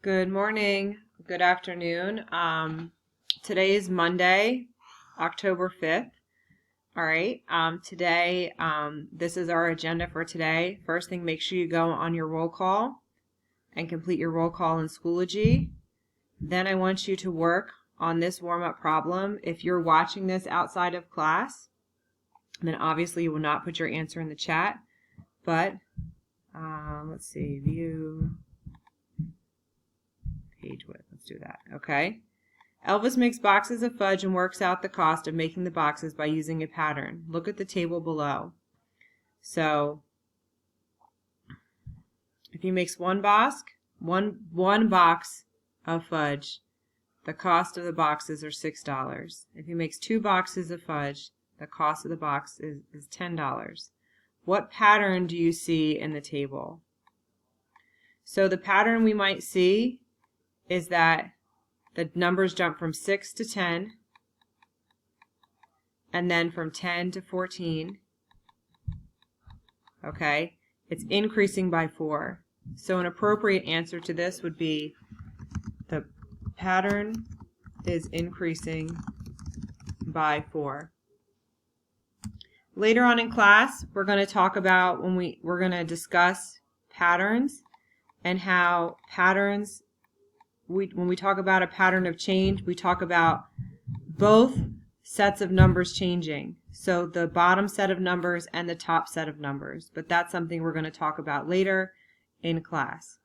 Good morning, good afternoon. Today is Monday, October 5th. All right, today, this is our agenda for today. First thing, make sure you go on your roll call and complete your roll call in Schoology. Then I want you to work on this warm-up problem. If you're watching this outside of class, then obviously you will not put your answer in the chat, but let's see, view page width. Let's do that. Okay. Elvis makes boxes of fudge and works out the cost of making the boxes by using a pattern. Look at the table below. So if he makes one box of fudge, the cost of the boxes are $6. If he makes 2 boxes of fudge, the cost of the box is $10. What pattern do you see in the table? So the pattern we might see is that the numbers jump from 6 to 10, and then from 10 to 14. Okay, it's increasing by 4. So an appropriate answer to this would be the pattern is increasing by 4. Later on in class, we're going to talk about we're going to discuss patterns and how patterns. When we talk about a pattern of change, we talk about both sets of numbers changing. So the bottom set of numbers and the top set of numbers. But that's something we're going to talk about later in class.